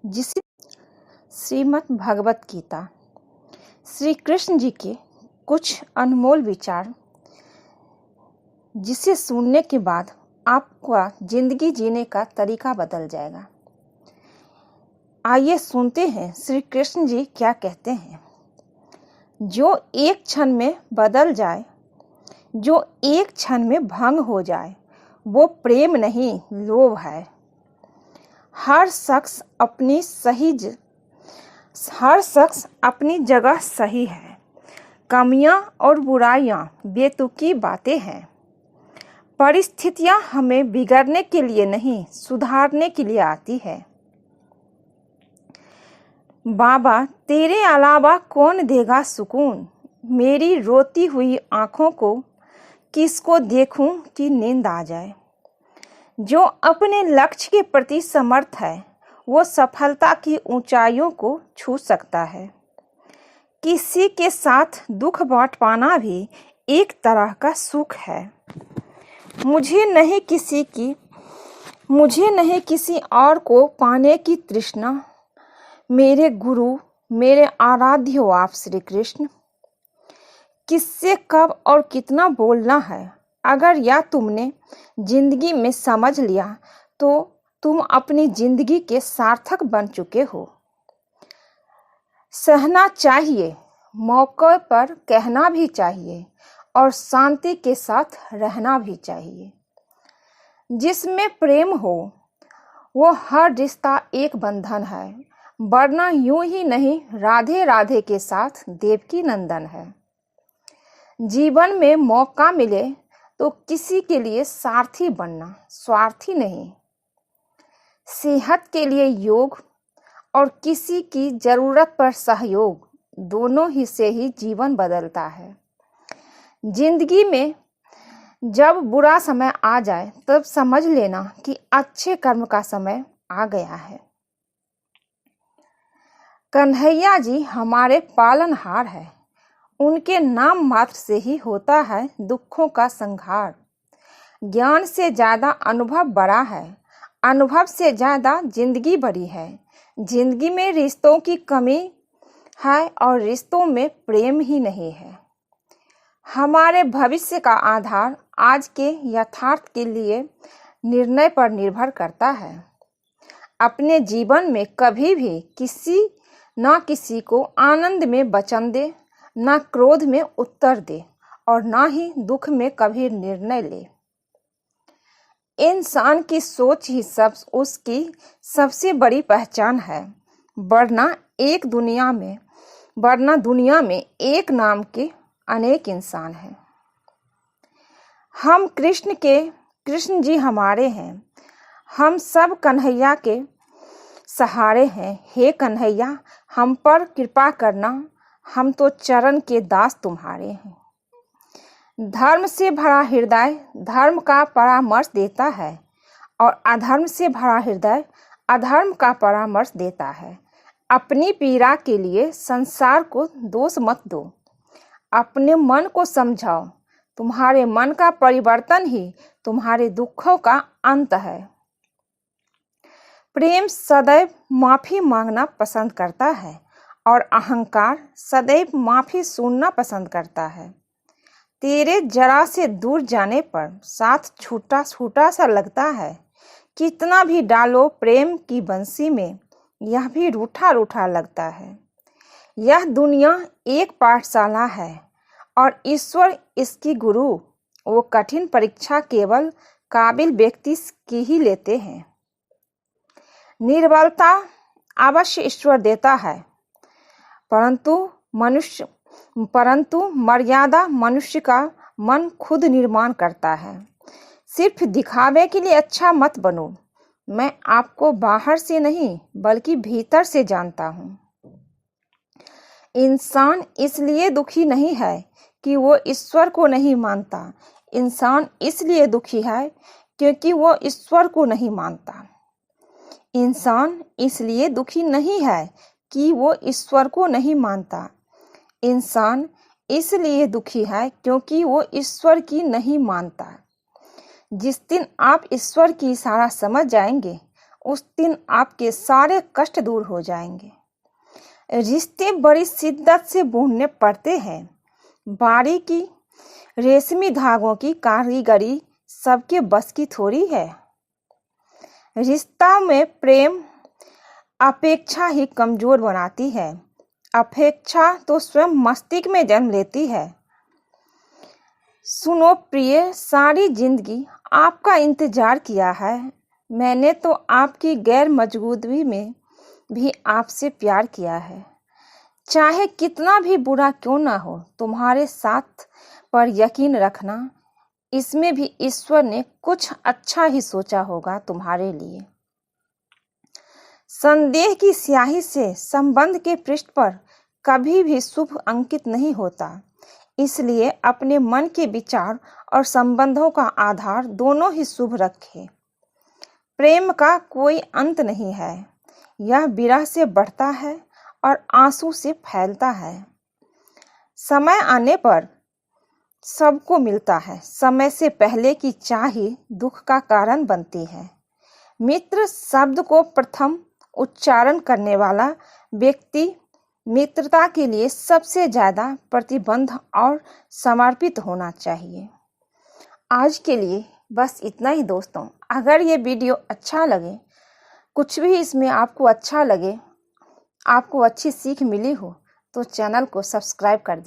जिसे श्रीमद् भगवत गीता श्री कृष्ण जी के कुछ अनमोल विचार, जिसे सुनने के बाद आपका जिंदगी जीने का तरीका बदल जाएगा। आइए सुनते हैं श्री कृष्ण जी क्या कहते हैं। जो एक क्षण में बदल जाए, जो एक क्षण में भंग हो जाए, वो प्रेम नहीं, लोभ है। हर शख्स अपनी जगह सही है। कमियां और बुराइयां बेतुकी बातें हैं। परिस्थितियां हमें बिगड़ने के लिए नहीं, सुधारने के लिए आती है। बाबा, तेरे अलावा कौन देगा सुकून? मेरी रोती हुई आंखों को किसको देखूं कि नींद आ जाए। जो अपने लक्ष्य के प्रति समर्थ है, वो सफलता की ऊंचाइयों को छू सकता है। किसी के साथ दुख बांट पाना भी एक तरह का सुख है। मुझे नहीं किसी और को पाने की तृष्णा। मेरे गुरु, मेरे आराध्य हो आप श्री कृष्ण। किससे कब और कितना बोलना है, अगर यह तुमने जिंदगी में समझ लिया तो तुम अपनी जिंदगी के सार्थक बन चुके हो। सहना चाहिए, मौके पर कहना भी चाहिए और शांति के साथ रहना भी चाहिए। जिसमें प्रेम हो वो हर रिश्ता एक बंधन है, वरना यूं ही नहीं राधे राधे के साथ देवकी नंदन है। जीवन में मौका मिले तो किसी के लिए सारथी बनना, स्वार्थी नहीं। सेहत के लिए योग और किसी की जरूरत पर सहयोग, दोनों ही से ही जीवन बदलता है। जिंदगी में जब बुरा समय आ जाए तब समझ लेना कि अच्छे कर्म का समय आ गया है। कन्हैया जी हमारे पालनहार है। उनके नाम मात्र से ही होता है दुखों का संहार। ज्ञान से ज्यादा अनुभव बड़ा है, अनुभव से ज्यादा जिंदगी बड़ी है। जिंदगी में रिश्तों की कमी है और रिश्तों में प्रेम ही नहीं है। हमारे भविष्य का आधार आज के यथार्थ के लिए निर्णय पर निर्भर करता है। अपने जीवन में कभी भी किसी को आनंद में वचन दे, ना क्रोध में उत्तर दे और ना ही दुख में कभी निर्णय ले। इंसान की सोच ही उसकी सबसे बड़ी पहचान है, वरना दुनिया में एक नाम के अनेक इंसान हैं। हम कृष्ण जी हमारे हैं। हम सब कन्हैया के सहारे हैं। हे कन्हैया, हम पर कृपा करना, हम तो चरण के दास तुम्हारे हैं। धर्म से भरा हृदय धर्म का परामर्श देता है और अधर्म से भरा हृदय अधर्म का परामर्श देता है। अपनी पीड़ा के लिए संसार को दोष मत दो, अपने मन को समझाओ। तुम्हारे मन का परिवर्तन ही तुम्हारे दुखों का अंत है। प्रेम सदैव माफी मांगना पसंद करता है और अहंकार सदैव माफी सुनना पसंद करता है। तेरे जरा से दूर जाने पर साथ छूटा सा लगता है। कितना भी डालो प्रेम की बंसी में, यह भी रूठा रूठा लगता है। यह दुनिया एक पाठशाला है और ईश्वर इसकी गुरु। वो कठिन परीक्षा केवल काबिल व्यक्ति की ही लेते हैं। निर्बलता अवश्य ईश्वर देता है, परंतु मर्यादा मनुष्य का मन खुद निर्माण करता है। सिर्फ दिखावे के लिए अच्छा मत बनो। मैं आपको बाहर से नहीं बल्कि भीतर से जानता हूँ। इंसान इसलिए दुखी नहीं है कि वो ईश्वर को नहीं मानता। इंसान इसलिए दुखी है क्योंकि वो ईश्वर को नहीं मानता। इंसान इसलिए दुखी नहीं है कि वो ईश्वर को नहीं मानता। इंसान इसलिए दुखी है क्योंकि वो ईश्वर की नहीं मानता। जिस दिन आप ईश्वर की इशारा समझ जाएंगे, उस दिन आपके सारे कष्ट दूर हो जाएंगे। रिश्ते बड़ी शिद्दत से बुनने पड़ते हैं। बारीकी रेशमी धागों की कारीगरी सबके बस की थोड़ी है। रिश्ता में प्रेम अपेक्षा ही कमजोर बनाती है। अपेक्षा तो स्वयं मस्तिष्क में जन्म लेती है। सुनो प्रिय, सारी जिंदगी आपका इंतजार किया है। मैंने तो आपकी गैर मौजूदगी में भी आपसे प्यार किया है। चाहे कितना भी बुरा क्यों ना हो, तुम्हारे साथ पर यकीन रखना, इसमें भी ईश्वर ने कुछ अच्छा ही सोचा होगा तुम्हारे लिए। संदेह की स्याही से संबंध के पृष्ठ पर कभी भी शुभ अंकित नहीं होता। इसलिए अपने मन के विचार और संबंधों का आधार दोनों ही शुभ रखें। प्रेम का कोई अंत नहीं है। यह विरह से बढ़ता है और आंसू से फैलता है। समय आने पर सबको मिलता है। समय से पहले की चाह ही दुख का कारण बनती है। मित्र शब्द को प्रथम उच्चारण करने वाला व्यक्ति मित्रता के लिए सबसे ज्यादा प्रतिबद्ध और समर्पित होना चाहिए। आज के लिए बस इतना ही दोस्तों। अगर ये वीडियो अच्छा लगे, कुछ भी इसमें आपको अच्छा लगे, आपको अच्छी सीख मिली हो, तो चैनल को सब्सक्राइब कर दीजिए।